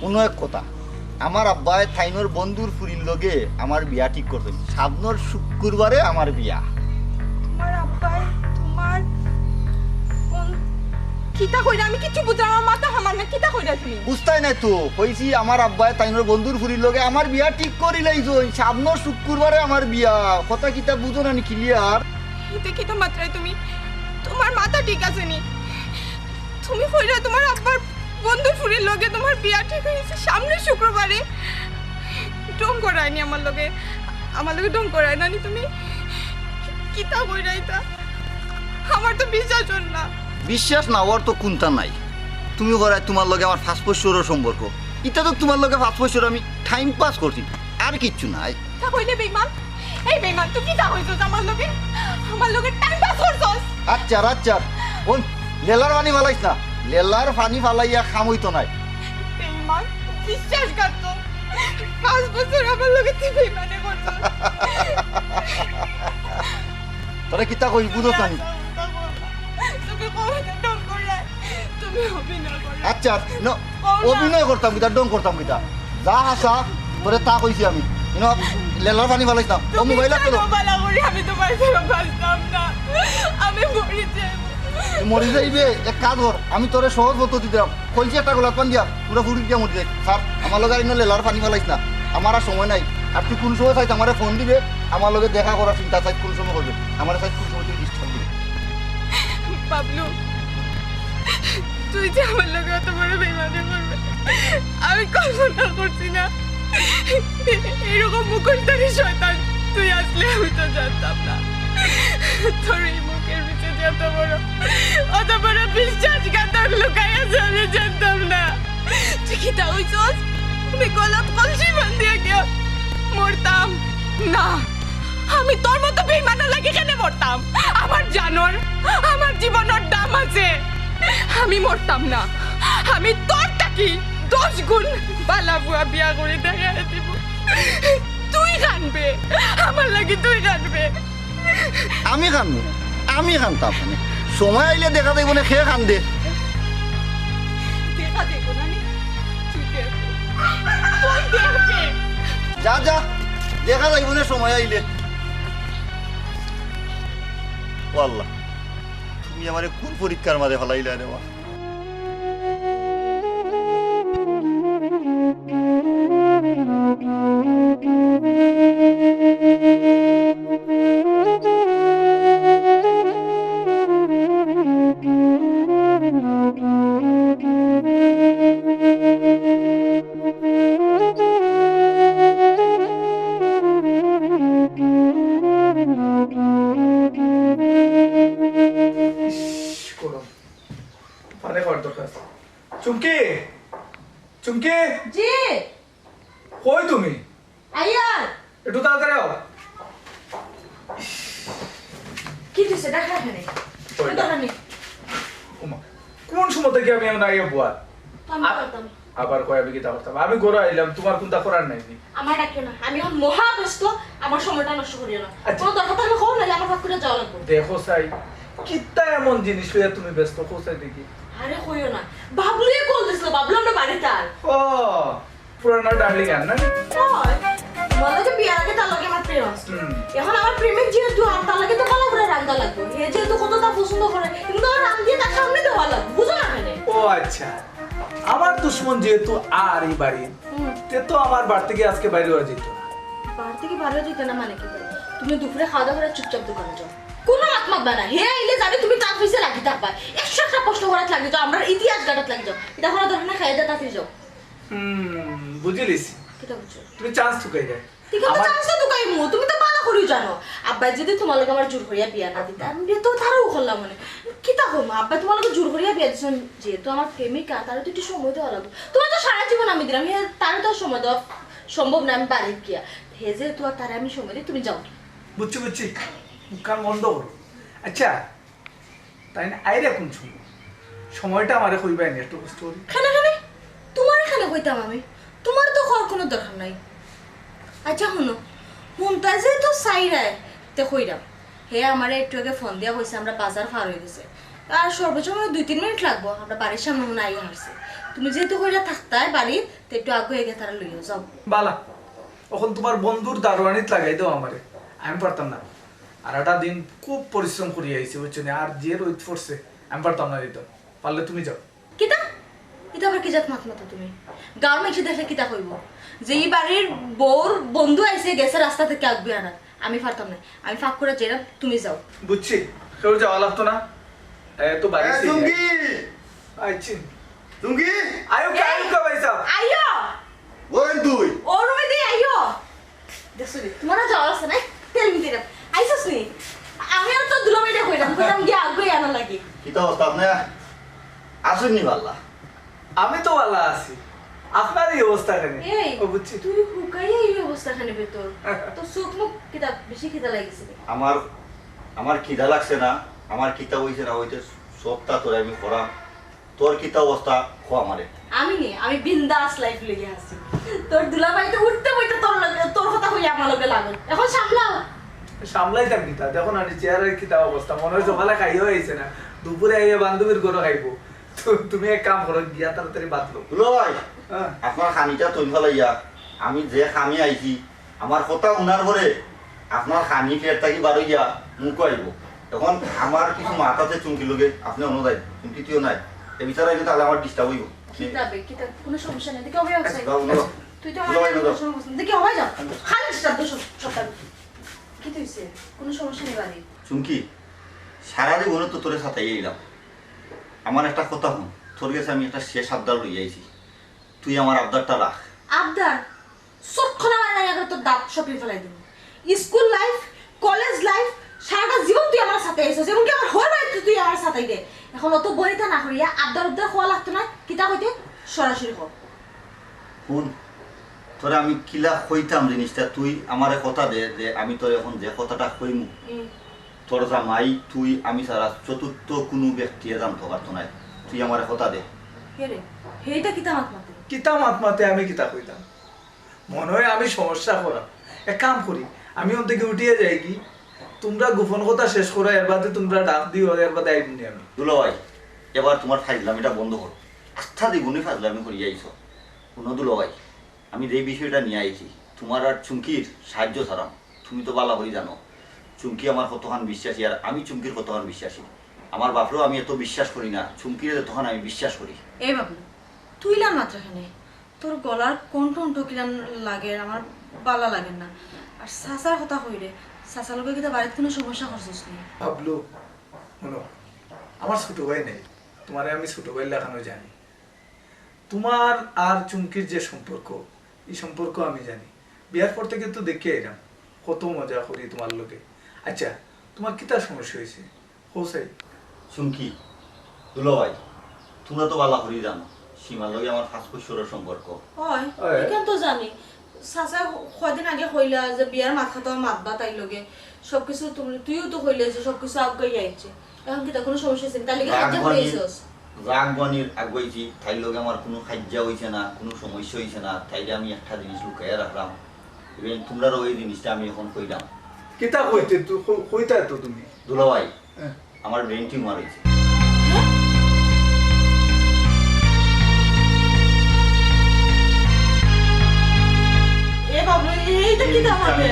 অন্য এক কথা, আমার আব্বাই থাইনোর বন্ধুর ফুরির লগে আমার বিয়া ঠিক করতেন, সামনের শুক্রবারে আমার বিয়া। তোমার আব্বাই তোমার কিতা কইরা আমি কিছু বুঝলাম আমার মাথা হামার না কিতা কইরা তুমি বুঝতাই নাই তো, কইছি আমার আব্বাই তাইনোর বন্ধুর ফুরির লগে আমার বিয়া ঠিক করিলাই জই, সামনের শুক্রবারে আমার বিয়া। কথা কিতা বুঝো না ক্লিয়ার? এতে কিতা মাত্রায় তুমি তোমার মাথা ঠিক আছে নি তুমি কইরা তোমার আব্বার বন্ধু ফুরির লগে তোমার বিয়া ঠিক হইছে সামনে শুক্রবারে ডং করায়নি আমার লগে ডং করায় না নি তুমি কিতা কইরাইতা আমার তো বিশ্বাস হল না বিশ্বাস না হওয়ার তো কোনটা নাই, তুমি করায় তোমার লগে আমার ফার্স্ট বছরের সম্পর্ক, এটা তো তোমার লগে ফার্স্ট বছর আমি টাইম পাস করছি, আর কিচ্ছু নাই। তা কইলে বেঈমান এই বেঈমান তুই কিতা হইছস আমার লগে টাইম পাস করছস আচ্ছা আচ্ছা ওন লেলার পানি ফালাইছ না, লেলার পানি ফালাইয়া খাম হইতো নাই। বেঈমান বিশ্বাসঘাতক 5 বছর আমার লগে তুই বেঈমানে করছস তোরা কিতা কই বুঝছ না? তুমি অভিনয় করে তুমি অভিনয় করে আচ্ছা অভিনয় করতাম কিতা ডং করতাম কিতা যা আসা তোরে তা কইছি আমি লেলার পানি ফালাইছ না ও মোবাইল আছে তো বালা করি আমি তোমার সাথে বাঁচতাম না আমি মরে যাই মরি যাইবে এক কাজ কর আমি তোরে সহজ পদ্ধতি দিলাম কইছি একটা গোলাপ পান দিয়া পুরো ফুড়ি দিয়া মরি যাই স্যার আমার লগে ইনো লেলার পানি ফালাইছ না আমার আর সময় নাই আর তুই কোন সময় চাইছ আমারে ফোন দিবে আমার লগে দেখা করার চিন্তা চাই কোন সময় করবে আমার চাই কোন সময় তুই ডিস্টার্ব দিবে বাবলু তুই যে আমার লোক এত বড় বেইমানি করবে আমি কল্পনা করছি না এরকম মুখোশধারী শয়তান তুই আসলে আমি তো জানতাম না তোর এই মুখের ভিতরে যে অত বড় বিশ্বাসঘাতক লুকাই আছে আমি জানতাম না তুই কি তা হইছস আমি গলত কলসি বান্ধিয়ে গিয়া মরতাম না আমি তোর মতো বেইমানা লাগে কেন মরতাম আমার জানোর আমার জীবনের দাম আছে আমি মরতাম না আমি তোর টাকি 10 গুণ বালা বুয়া বিয়া করে দেখা দিব তুই কানবে আমার লাগি তুই কানবে আমি কানবো আমি কানতাম মানে সময় আইলে দেখা যাইব না খেয়ে কান দে দেখা দেখো না নি তুই দেখো তুই দেখবে যা যা দেখা যাইব না সময় আইলে ও আল্লাহ তুমি আমারে কোন পরীক্ষার মাঝে ফেলাইলে রে মা পানি খাওয়ার দরকার চুমকি চুমকি জি কই তুমি আইয়া একটু তাড়াতাড়ি আও কি দিছে দেখা এখানে ওই দেখা নেই ওমা, কোন সময় থেকে আমি এমন আইয়া বুয়া আমি করতাম আবার কয় আমি কিতা করতাম আমি ঘরে আইলাম তোমার কোনটা করার নাই আমার ডাকিও না আমি এখন মহা ব্যস্ত আমার সময়টা নষ্ট করিও না আচ্ছা। কোনো দরকার থাকলে খবর নাইলে আমার ভাগ করে যাওয়া লাগবে দেখো সাই কিতা এমন জিনিস লইয়া তুমি ব্যস্ত কোথায় দেখি আরে কইও না বাবলুই কল দিছিল বাবলু আমরা বাড়িতে আর ও পুরানা ডার্লিং আর না তোমাকে বিয়ার আগে তার লগে আমার প্রেম আছে হুম। এখন আমার প্রেমিক যেহেতু আর তার লগে তো ভালো করে রান্দা লাগবে হে যেহেতু কতটা পছন্দ করে কিন্তু আমার রান দিয়ে তার সামনে দেওয়া লাগবে বুঝো না কেন ও আচ্ছা আমার দুশ্মন যেহেতু আর এই বাড়ি তে তো আমার বাড়ি থেকে আজকে বাইরে হয়ে যেত না বাড়ি থেকে বাইরে যেতে না মানে কি তুমি দুপুরে খাওয়া দাওয়া করে চুপচাপ দোকানে যাও কোনো আত্মা বানা হে আইলে জানি তুমি তার পিছে লাগি থাকবা 100টা প্রশ্ন করাত লাগি যাও আমরা ইতিহাস গাটাত লাগি যাও এটা কোনো দরকার না খাইয়ে দাও তাড়াতাড়ি যাও বুঝলিস কিটা বুঝছো তুমি চান্স ঠুকাই দেয় ঠিক আছে চান্স তো কাই মু তুমি তো ভালো করে জানো আব্বা যদি তোমার লগে আমার জোর করিয়া বিয়া না দিতা আমি তো তারও করলাম মানে কিতা কম আব্বা তোমার লগে জোর করিয়া বিয়া দিছেন যেহেতু আমার প্রেমিকা তার তো একটু সময় দেওয়া লাগবে তোমার তো সারা জীবন আমি দিলাম তার তো সময় দেওয়া সম্ভব না আমি বাড়ি গিয়া হে যেহেতু আর তারে আমি সময় দিই তুমি যাও বুঝছি বুঝছি মুখখান বন্ধ করো আচ্ছা তাই না আইরে কোন সময় সময়টা আমারে কইবাই না একটু কষ্ট করি খানা খানে তোমার এখানে কইতাম আমি তোমার তো খাওয়ার কোনো দরকার নাই আচ্ছা শুনো মুমতাজে তো সাইরায় তে কইরাম হে আমারে একটু আগে ফোন দিয়া কইছে আমরা বাজার পার হয়ে গেছে আর সর্বোচ্চ মানে 2-3 মিনিট লাগবো আমরা বাড়ির সামনে মনে আইয়া হারছে তুমি যেহেতু কইরা থাকতাই বাড়ির তো একটু আগে এগে তারা লইয়া যাও বালা এখন তোমার বন্ধুর দারোয়ানিত লাগাই দাও আমারে আমি পারতাম না আর একটা দিন খুব পরিশ্রম করি আইছি বুঝছো না আর যে রোদ পড়ছে আমি পারতাম না দিতে পারলে তুমি যাও কিতা এটা আবার কি জাত মাত মাতো তুমি গাঁর মেঘে দেখলে কিতা কইব যে এই বাড়ির বউর বন্ধু আইছে গেছে রাস্তা থেকে আগবি আনা আমি পারতাম না আমি ফাঁক করে যেরাম তুমি যাও বুঝছি কেউ যাওয়া লাগতো না তো বাড়ি চুমকি আইছি চুমকি আয়ো কে আয়ো কে ভাই সাহেব আইয়ো ওই তুই ও রুমে দিয়ে আইয়ো দেখছো রে তোমার যাওয়া আছে না তেল মিতে আইছস নি আমি আর তো দুলামাইটা কইরাম গিয়ে আগবি আনা লাগি কিতা অবস্থা আপনি আসেননি পাল্লা আমি তো ভালো আছি আপনার এই অবস্থা কেন এই ও বুঝছি তুই হুকাইয়া এই অবস্থাখানে ভেতর তো চোখ মুখ কিতা বেশি খিদা লাগিছে আমার খিদা লাগছে না আমার কিতা হইছে না হইতে সবটা তোর আমি করা তোর কিতা অবস্থা খো আমারে আমি বিন্দাস লাইফ লইয়া আছি তোর দুলাভাই তো উঠতে বইতে তোর কথা কই আমার লগে লাগল এখন সামলাও সামলাই থাকি তা দেখো না চেয়ারের কিতা অবস্থা মনে হয় সকালে খাইও হয়েছে না দুপুরে আইয়া বান্ধবীর ঘরে খাইবো তো তুমি এক কাম করো গিয়া তাড়াতাড়ি বাতলো দুলো ভাই হ্যাঁ আপনার খানিটা তৈরি ফেলাইয়া আমি যে খামি আইছি আমার কথা উনার পরে আপনার খানি ফের থাকি বারইয়া মুখ আইব এখন আমার কিছু মাথাতে চুমকি লগে আপনি অনুদায় চুমকিটিও নাই এ বিচার আইলে তাহলে আমার ডিস্টার্ব হইব কিতাবে কিতাব কোনো সমস্যা নেই দেখি হবে আছে যাও, যাও। তুই তো যাও, আমার যাও। কোনো সমস্যা নেই দেখি হবে যাও খালি শব্দ সপ্তাহ কি তুইছে কোনো সমস্যা নেই বাড়ি চুমকি সারা জীবনে তো তোরে সাথে এলাম আমার একটা কথা হন তোর কাছে আমি একটা শেষ আবদার লই আইছি তুই আমার আবদারটা রাখ আবদার সবখানা মানে আগে তো দাঁত সপিয়ে ফেলাই দেব স্কুল লাইফ কলেজ লাইফ সারাটা জীবন তুই আমার সাথে আইছিস এবং কি আমার হল বাড়িতে তুই আমার সাথে দে এখন অত বইটা না করিয়া আবদার উদ্দার হওয়া লাগতো না কিতা হইতে সরাসরি হোক শুন তোরে আমি কিলা কইতাম জিনিসটা তুই আমারে কথা দে যে আমি তোর এখন যে কথাটা কইমু তোর জামাই তুই আমি সারা চতুর্থ কোনো ব্যক্তি জানতে পারতো না তুই আমার কথা দে হেরে হেইটা কিতা মাত মাতে কিতা মাতে আমি কিতা কইতাম মনে হয় আমি সমস্যা করা এক কাম করি আমি ওর থেকে উঠিয়ে যাই কি তোমরা গোপন কথা শেষ করো এর বাদে তোমরা ডাক দিও এর বাদে আইবনি আমি দুলো ভাই এবার তোমার ফাইজলামিটা বন্ধ করো আস্থা দ্বিগুণই ফাইজলামি করিয়া আইছো কোনো দুলো ভাই আমি যে বিষয়টা নিয়ে আইছি তোমার আর চুমকির সাহায্য ছাড়াম তুমি তো বালা হয়ে জানো চুমকি আমার কতখান বিশ্বাসী আর আমি চুমকির কতখান বিশ্বাসী আমার বাপরেও আমি এত বিশ্বাস করি না চুমকির তখন আমি বিশ্বাস করি এই বাবু তুই লান মাত্র খানে তোর গলার কোন কিলান লাগে আমার বালা লাগে না আর সাসার কথা কইরে সাসার লগে কিতা বাড়িতে কোনো সমস্যা করছিস নি ভাবলো শোনো আমার ছোট ভাই নেই তোমারে আমি ছোট ভাই লেখানো জানি তোমার আর চুমকির যে সম্পর্ক এই সম্পর্ক আমি জানি বিয়ার পর থেকে তো দেখে এলাম কত মজা করি তোমার লোকে আচ্ছা তোমার কি তার সমস্যা হয়েছে হোসাই চুমকি দুলো ভাই তোমরা তো বালা করি জানো সীমার লগে আমার 5 বছরের সম্পর্ক হয় হয়। এখান তো জানি সাসা কয়দিন আগে কইলা যে বিয়ার মাথা তো মাতবা তাই লগে সবকিছু তুইও তো কইলে যে সবকিছু আগাই আইছে এখন কি তা কোনো সমস্যা আছে তার লগে হাজার হইছস রাগবানির আগুয়াইছি তাই লগে আমার কোনো খাজ্জা হইছে না কোনো সমস্যা হইছে না তাইলে আমি একটা জিনিস লুকাইয়া রাখলাম ইভেন তোমরারও ওই জিনিসটা আমি এখন কইলাম কিতা কইতে তুই কইতা তো তুমি দুলো ভাই হ্যাঁ। আমার ব্রেন টিউমার হয়েছে এ বাবু এইটা কিতা মাতে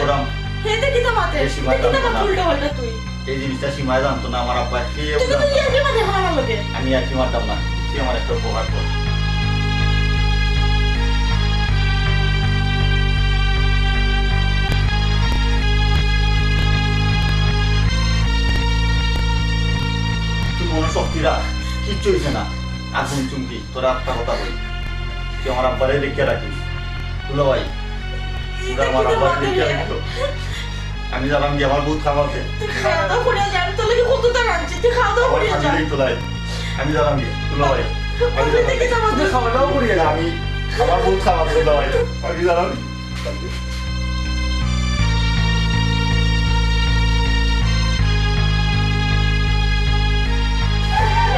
এইটা কিতা মাতে কিতা মাতে উল্টা পাল্টা তুই এই জিনিসটা সীমায় জানতো না আমার আব্বা খেয়ে তুই তো ইয়াকে মানে হারানো লগে আমি আর কি মারতাম না তুই আমার একটা উপকার কর তুই মনোশক্তি রাখ কিচ্ছু হয়েছে না এখন চুমকি তোরা একটা কথা বলি তুই আমার আব্বারে দেখিয়া রাখিস দুলো ভাই তোরা আমার আব্বারে দেখিয়া রাখতো আমি জানাম যে আমার বহুত খাওয়াতে খাওয়া দাওয়া করে যা আমি তো লগে কত টাকা আনছি তুই খাওয়া দাওয়া করে যা আমি জানাম যে দুলো ভাই আমি জানাম দেখি তো তুমি খাওয়া দাওয়া করিয়ে যাও আমি আমার বহুত খাওয়াতে দুলো ভাই আমি জানাম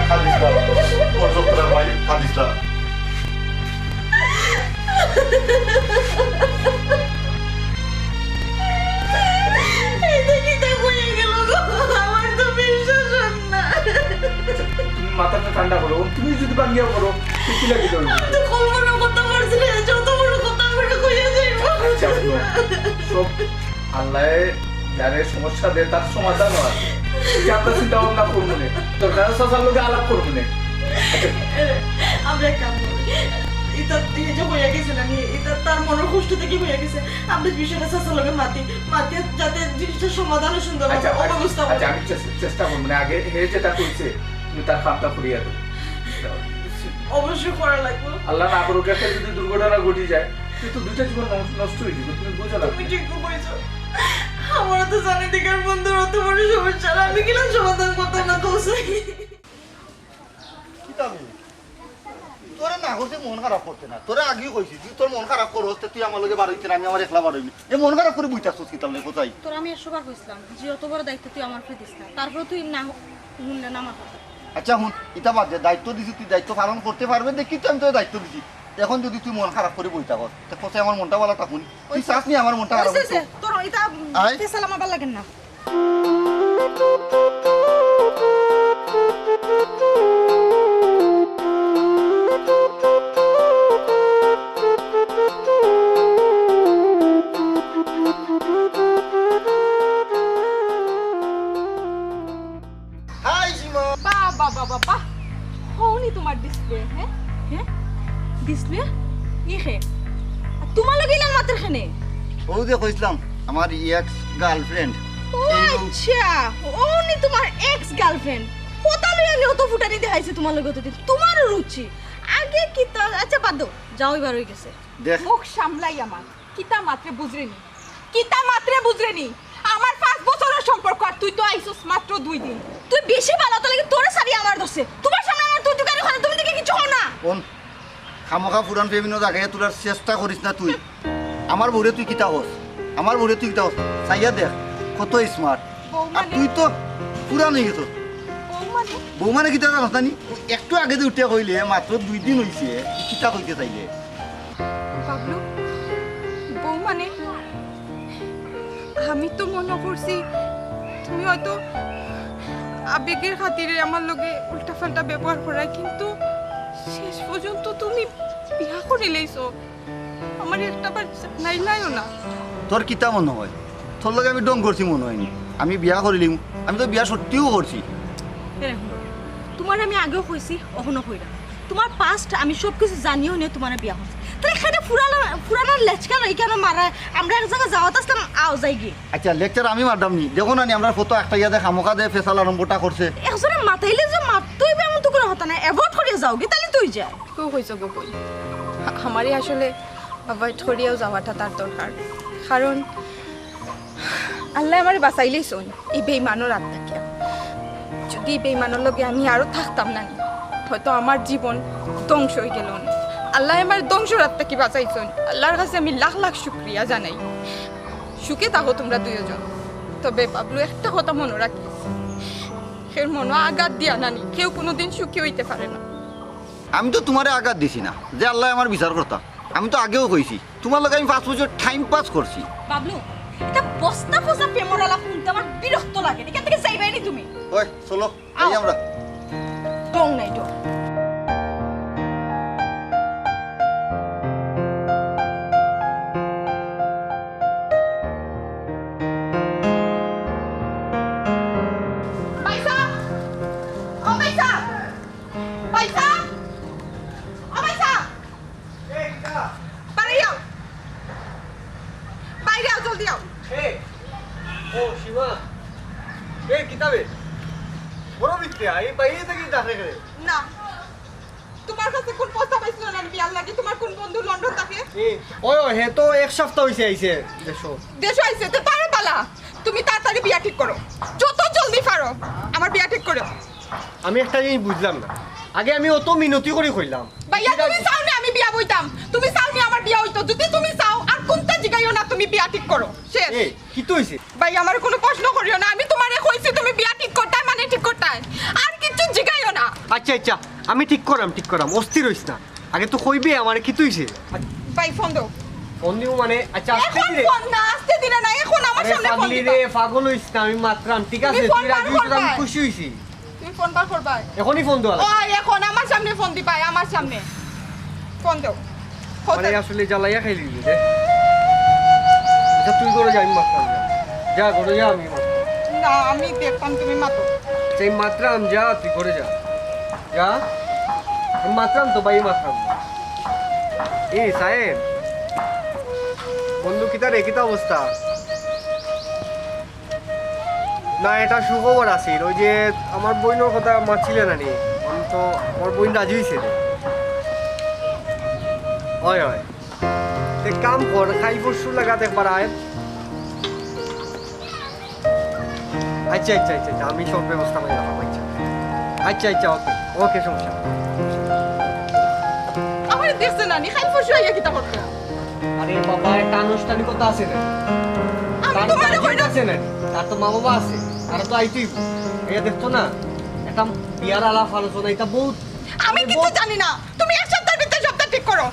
হাদিসটা ওর সত্তর ভাই হাদিসটা এইটা কিতা কইয়া গেল গো আমার তো বিশ্বাস হন না তুমি মাথাটা ঠান্ডা করো তুমি যদি বাঙ্গিয়া করো তুই কি লাগি ধরবি তো কলমনা কথা বলছিলে যত বড় কথা বলে কইয়া যাইব আচ্ছা শোনো, সব আল্লাহ যারে সমস্যা দেয় তার সমাধানও আছে তুই আপনার চিন্তা ভাবনা করবো না দরকার সাসার লোকে আলাপ করবো না আমরা কাম করি এটা দিয়ে যে হইয়া গেছে না এটা তার মনের কষ্ট থেকে হইয়া গেছে আমরা বিষয়টা সাসার লগে মাতি যাতে জিনিসটা সমাধানের সুন্দর আচ্ছা ও ব্যবস্থা আচ্ছা আমি চেষ্টা করবো না আগে হে যেটা করছে তুমি তার কামটা করিয়া দেবো অবশ্যই করা লাগবে আল্লাহ না করুক একটা যদি দুর্ঘটনা ঘটে যায় তুই তো দুইটা জীবন নষ্ট হয়ে যাবে তুমি বুঝো না তুমি ঠিক কইছো আমার তো জানি দিকের বন্ধুর অত বড় সমস্যা আমি কিলাম সমাধান করতাম না কৌশল তোরা না করতে মন খারাপ করতে না তোরা আগেই কইছি তুই তোর মন খারাপ করো তুই আমার লগে বার হইতে আমি আমার একলা বার হইনি এ মন খারাপ করে বুঝতাছ কি তাহলে কোথায় তোর আমি 100 বার কইছিলাম যে অত বড় দায়িত্ব তুই আমার উপরে দিস না তারপর তুই না শুনলে না আমার কথা আচ্ছা হুন এটা বাদ দে দায়িত্ব দিছি তুই দায়িত্ব পালন করতে পারবে দেখি তো আমি তোর দায়িত্ব দিছি এখন যদি তুই মন খারাপ করে বইতা কর তো কোথায় আমার মনটা ভালো থাকুন তুই চাস নি আমার মনটা খারাপ হইতো? তোর এটা আয়। তেসাল আমার ভালো লাগে না তোমার ডিসপ্লে হ্যাঁ হ্যাঁ ডিসপ্লে ই খে তোমার লগে ইলান মাত্র খানে ও যে কইছিলাম আমার এক্স গার্লফ্রেন্ড ও আচ্ছা ও নি তোমার এক্স গার্লফ্রেন্ড কোথা লই আনি অত ফুটানি দেখাইছে তোমার লগে তো তোমার রুচি আগে কি তা আচ্ছা বাদ দাও যাও এবার হয়ে গেছে দেখ মুখ সামলাই আমার কিতা মাত্রে বুঝরেনি কিতা মাত্রে বুঝরেনি আমার 5 বছরের সম্পর্ক আর তুই তো আইছস মাত্র 2 দিন তুই বেশি ভালো তো লাগে তোরে সারি আমার দছে তোমার সামনে আমার তুই তুই করে তুমি দেখে কিছু হও না কোন খামোখা পুরান ফেমিনো জায়গায় তোলার চেষ্টা করিস না তুই আমার বউরে তুই কিতা হস আমার বউরে তুই কিতা হস চাইয়া দেখ কত স্মার্ট আর তুই তো পুরান হয়ে গেছ বউ মানে কিতা জানাস না নি? একটু আগে যে উঠে কইলে মাত্র 2 দিন হইছে কিতা কইতে চাইলে বাবলু বউ মানে আমি তো মনে করছি তুমি হয়তো আবেগের খাতিরে আমার লগে উল্টাপাল্টা ব্যবহার করায় কিন্তু শেষ পর্যন্ত তুমি বিয়া করে লইছো আমার একটা বার নাইলাইও না তোর কিতা মনে হয় তোর লগে আমি ডং করছি মনে হয়নি আমি বিয়া করিলিম আমি তো বিয়া সত্যিও করছি তোমার আমি আগেও কইছি অহনো কইরা তোমার পাস্ট আমি সব কিছু জানিও নে তোমার বিয়া হচ্ছে তাহলে এখানে পুরানা লেচকা নাই কেন মারা আমরা এক জায়গায় যাওয়াত আসলাম আও যাই গিয়ে আচ্ছা লেকচার আমি মারদাম নি দেখো না নি আমরা ফটো একটা ইয়াদে খামোখা দে ফেসাল আরম্ভটা করছে একজনে মাতাইলে যে মাতই এমন তো কোনো হতা না অ্যাভয়েড করিয়া যাও গে তাহলে তুই যা কেউ হয়েছে গো বই আমারই আসলে অ্যাভয়েড করিয়াও যাওয়াটা তার দরকার কারণ আল্লাহ আমার বাঁচাইলেই শোন এই বেইমানোর আত্মাকে যদি এই বেইমানোর লগে আমি আরও থাকতাম না হয়তো আমার জীবন ধ্বংস হয়ে গেল না আল্লাহ আমার ধ্বংসর আত্মাকে বাঁচাইছেন আল্লাহর কাছে আমি লাখ লাখ শুক্রিয়া জানাই সুখে থাকো তোমরা দুইজন তবে বাবলু একটা কথা মনে রাখিস কেউ মনে আঘাত দিয়া নানি কেউ কোনোদিন সুখী হইতে পারে না আমি তো তোমারে আঘাত দিছি না যে আল্লাহ আমার বিচার করতাম আমি তো আগেও কইছি তোমার লগে আমি 5 বছর টাইম পাস করছি বাবলু এটা বস্তা ফসা প্রেমরালা শুনতে আমার বিরক্ত লাগে এখান থেকে চাইবাই নি তুমি ওই চলো এই আমরা ডং নাই ডং পয়সা ও পয়সা পয়সা ও পয়সা বাইরে আও বাইরে আও জলদি আও ও সীমা এই কিতাবে বড় বিদ্যা এই বাইরে থেকে দেখে গেলে না তোমার কাছে কোন প্রস্তাব আইছিল না বিয়ার লাগে তোমার কোন বন্ধু লন্ডন থাকে ওই হে তো এক সপ্তাহ হইছে আইছে দেশো দেশ আইছে তো তারে পালা তুমি তাড়াতাড়ি বিয়া ঠিক করো যত জলদি পারো আমার বিয়া ঠিক করো আমি একটা জিনিস বুঝলাম না আগে আমি অত মিনতি করে কইলাম ভাইয়া তুমি চাও না আমি বিয়া বইতাম তুমি চাও না আমার বিয়া হইতো যদি তুমি চাও আর কোনটা জিগাইও না তুমি বিয়া ঠিক করো শেষ এই কি তো হইছে ভাই আমার কোনো প্রশ্ন করিও না আমি তোমারে কইছি তুমি বিয়া ঠিক করতে মানে ঠিক করতে আর কিছু জিগাইও না আচ্ছা আচ্ছা আমি ঠিক করাম অস্থির হইস না আগে তো কইবে আমার কি তো হইছে ভাই ফোন দাও ফোন দিও মানে আচ্ছা আস্তে এখন দিলে ফোন না আসতে দিলে না এখন আমার আরে সামনে ফোন পাগলি দিবা রে পাগল হইস না আমি মাত্রাম ঠিক আছে তুমি ফোন তুই রাজি বার হইছিস, আমি করবা। খুশি হইছি তুমি ফোন বার করবা এখনই ফোন দেওয়া ও এখন আমার সামনে ফোন দিবা আমার সামনে ফোন দাও মানে আসলে জ্বালাইয়া খাইলি রে আচ্ছা তুই করে যাই মাত্রাম যা করে যা আমি মাত্রাম না আমি দেখতাম তুমি মাতো সেই মাত্রাম যা তুই করে যা যা আমি মাত্রাম তো ভাই মাত্রাম এই সাহেব বন্ধু কিতা রে কিতা অবস্থা না এটা সুখবর আছিল ওই যে আমার বইনের কথা মানছিলে না নি আমি তো আমার বইন রাজি হয়েছে রে হয় হয় তে কাম কর খাই পরশু লাগাতে একবার আয় আচ্ছা আচ্ছা আচ্ছা আচ্ছা, আমি সব ব্যবস্থা করে রাখলাম আচ্ছা আচ্ছা আচ্ছা ওকে ওকে সমস্যা নেই। আমার দেখছে না নি খাই ফসু আইয়া কিতা করতে আরে বাবা একটা আনুষ্ঠানিকতা আছে না আমি তোমারে কইরা আছে না তার তো মা বাবা আছে তারা তো আইতেই এটা দেখতো না এটা বিয়ার আলাপ আলোচনা এটা বহুত আমি কিছু জানি না তুমি এক সপ্তাহের ভিতরে সবটা ঠিক করো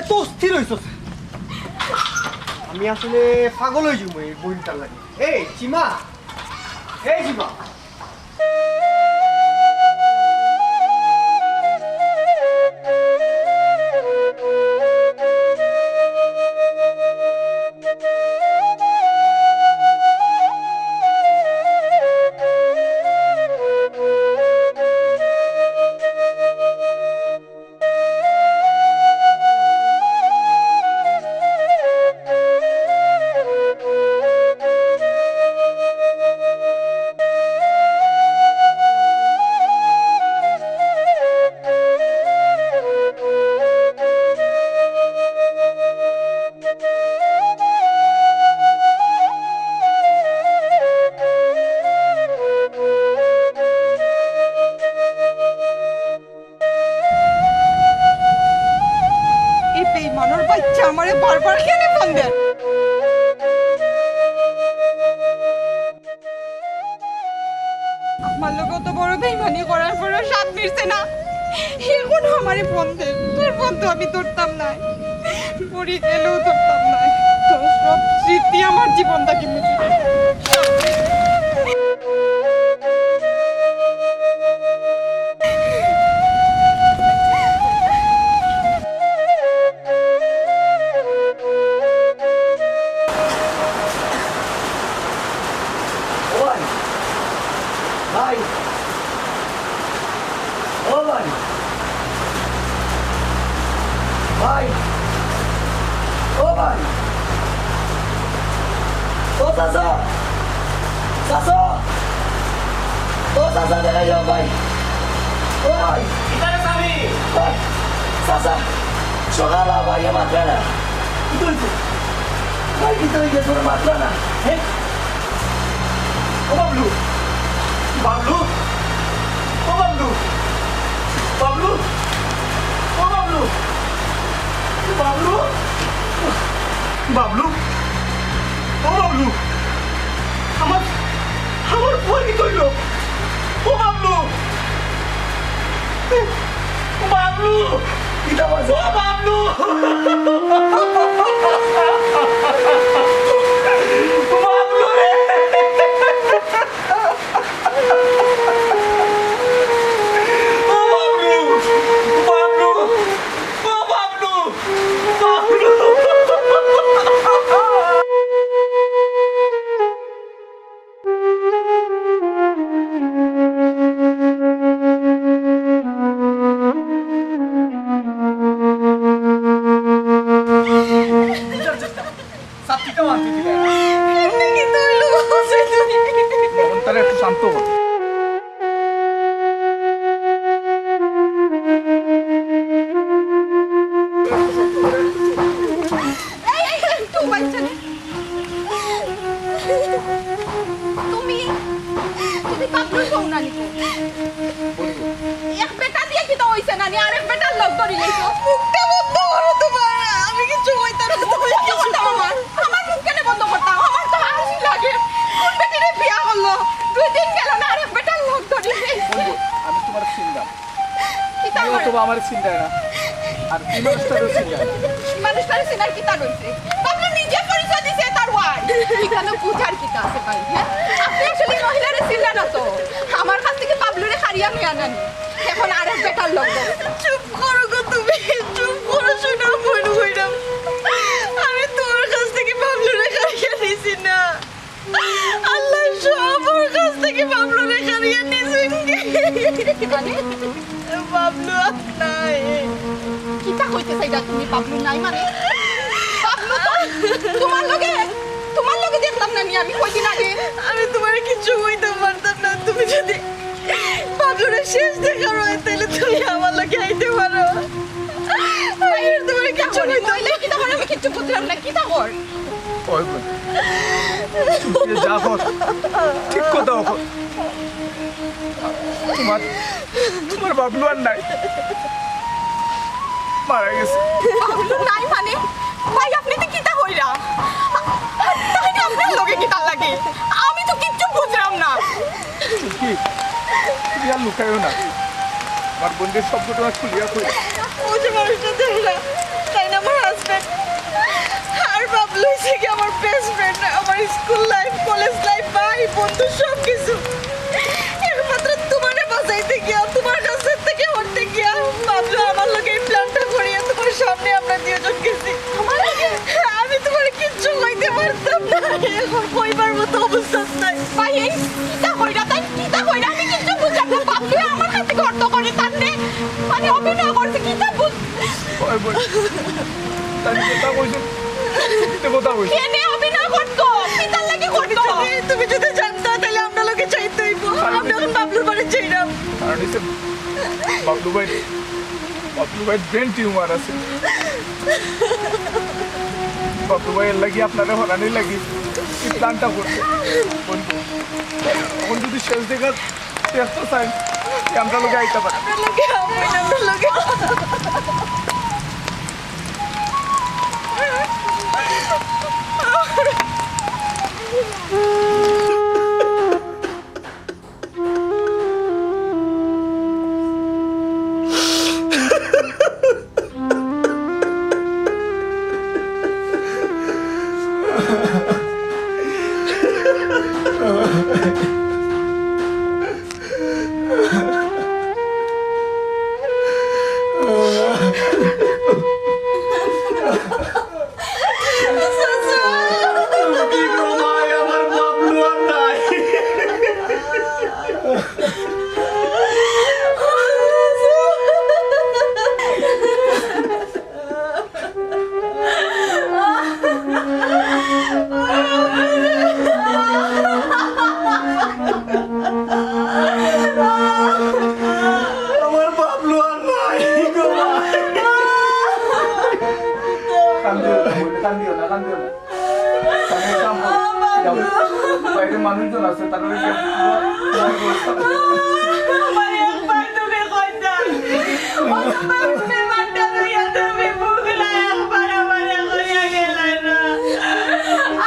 এত অস্থির হইছ আমি আসলে পাগল হয়ে যাবো এই বইটার লাগে এই সীমা এই সীমা আমারে বারবার কেন ফোন দেন? আমার লোক তো বড় বেইমানি করার পরে সাপ মিরছে না, এখন আমারে ফোন দেন। তোর ফোন তো আমি ধরতাম না, পড়ি গেলেও ধরতাম না। তোর সব স্মৃতি আমার জীবনটাকে মুছে দিল। ভাই ভাই ও ভাই ভাই ও ভাই ও চাচা চাচা ও চাচা দেখা যাও ভাই ও ভাই ইতারে সামি ভাই চাচা সকালা ভাই মাত্রা না কি তুলছে ভাই কি তুই তোর মাত্রা না হ্যাঁ ও বাবলু বাবলু ও বাবলু বাবলু ও বাবলু বাবলু বাবলু ও বাবলু আমার আমার বই কি কইল ও বাবলু ও বাবলু কিটা বাজে ও বাবলু বাবলু রে ও বাবলু বাবলু ও বাবলু বাবলু সাতটিটা মানতে দিলে কিন্তু ওই লোক আছে তুমি। মনটারে একটু শান্ত কর। তুমি তুমি বাবলুর বউ নানি তো? এক বেটা দিয়ে কি তো হইছে নানি, আরেক বেটার লোক ধরি লইছো। মুখটা বন্ধ করো তোমার, আমি কিছু কইতাম না। তুমি কি করতাম আমার? আমার মুখ কেন বন্ধ করতাম? আমার তো হাসি লাগে। কোন বেটিরে বিয়া করলো, 2 দিন গেল না আরেক বেটার লোক ধরি লইছে। আমি তোমার চিন্তা কি তা করে? অথবা আমার চিন্তায় না আর এই মানুষটারও চিন্তায় না। মানুষটার সিনার কি তা রইছে? বাবলু নিজে পরিচয় দিছে তার ওয়াই। এখানে বুঝার কি তা আছে ভাই? হ্যাঁ? আপনি আসলে মহিলারে ছিলেন না তো। আমার কাছ থেকে বাবলুরে হারিয়ে নিয়ে আনেন। এখন আরেক বেটার লোক ধরে। চুপ করো গো তুমি, চুপ করো শোনা মন হইরাম। আমি তোমার কাছ থেকে বাবলুরে খাইয়া নিছি না, আল্লাহ সব ওর কাছ থেকে বাবলুরে খাইয়া নিছেন। মানে বাবলু আর নাই। কিতা কইতে চাইতা তুমি? বাবলু নাই মানে? বাবলু তো তোমার লগে দেখলাম না নি আমি কয়দিন আগে। আমি তোমার কিছু হইতে পারতাম না। তুমি যদি বাবলুরে শেষ দেখার হয় তাহলে তুমি আমার লোকে আইতে পারো। আমি আর তোমার কিছু হইতে নইলে কিতা করে আমি কিচ্ছু বুঝলাম না। কিতা কর? ওই বোন, তুই যা কর, ঠিক কথা কর। তোমার বাবলু আর নাই, মারা গেছে। বাবলু নাই মানে? ভাই আপনি তো কিতা কইরা? তাহলে আপনার লগে কিতা লাগে? আমি তো কিচ্ছু বুঝলাম না। কি তুমি আর লুকাইও না, আমার বোনদের সব ঘটনা খুলিয়া কই। ও যে মানুষটা দেখলা, তাই না আমার হাজবেন্ড। আর বাবলু হচ্ছে কি আমার বেস্ট ফ্রেন্ড, আমার স্কুল লাইফ, কলেজ লাইফ, ভাই বন্ধু সব কিছু। একমাত্র তোমারে বাঁচাইতে গিয়া, তোমার কাছ থেকে হটতে গিয়া বাবলু আমার লোকে এই প্ল্যানটা করিয়া তোমার সামনে আমরা দুজন গেছি। আমি তোমার কিচ্ছু কইতে পারতাম না, এখন কইবার মতো অবস্থা নাই। ভাই এই কিতা কইরা? তাই কিতা কইরা? আমি কিচ্ছু বুঝলাম না। বাবলু আমার কাছে গর্ত করে তান্নে মানে অভিনয় করছে। কিতা বুঝ ওই বোন, তাই কথা কইছো, সত্যি কথা কইছো। কেনে অভিনয় করতো? কিতার লাগে করতো? তুমি যদি জানতা তাহলে আমরা লোকে চাইতে হইব। আমরা এখন বাবলুর বাড়ি চাইলাম। কারণ হচ্ছে বাবলু ভাই ব্রেন টিউমার আছে। বাবলু ভাইয়ের লাগি আপনারা হরানি লাগি এই প্ল্যানটা করছে। বন্ধু, এখন যদি শেষ দেখা টেস্ট চাই আমরা লোকে আইতে পারি। আমরা লোকে আমরা লোকে কান্দিও না আমি এক কাম করি, যাও, বাইরে মানুষজন আছে তারা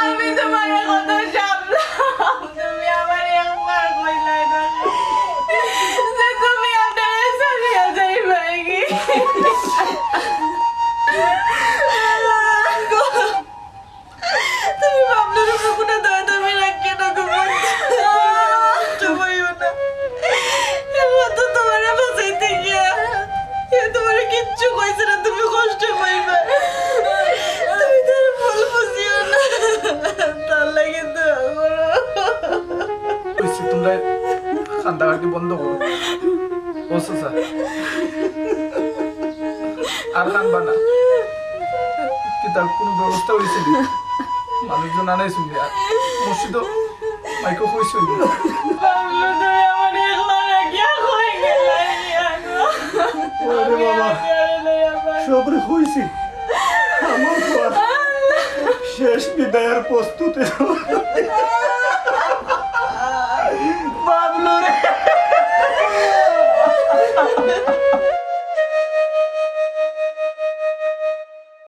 আমি তোমার কত সামলাম, তুমি আমার একবার কইলাই না যে তুমি আপনার চলিয়া যাইবা কি। তুমি বাবলুর উপর কোনো দয়া তুমি রাখিও না গো কষ্ট পাইও না। এবার তো তোমার বাঁচাইতে গিয়া তোমার কিচ্ছু কইছে না, তুমি কষ্ট পাইবা। তুমি তার ভুল বুঝিও না, তার লাগে দোয়া করো। কইছি তোমরা কান্দাকাটি বন্ধ করো। ও চাচা আর কানবা না, কি তার কোনো ব্যবস্থা হয়েছে নি? মানুষজন আনাই শুনবি আর মসজিদও মাইকো কইছে বাবলু তুমি আমার একলা রাখিয়া কই গেলাই ওরে বাবা সবরে হইছি আমার তো আর শেষ বিদায়ের প্রস্তুতি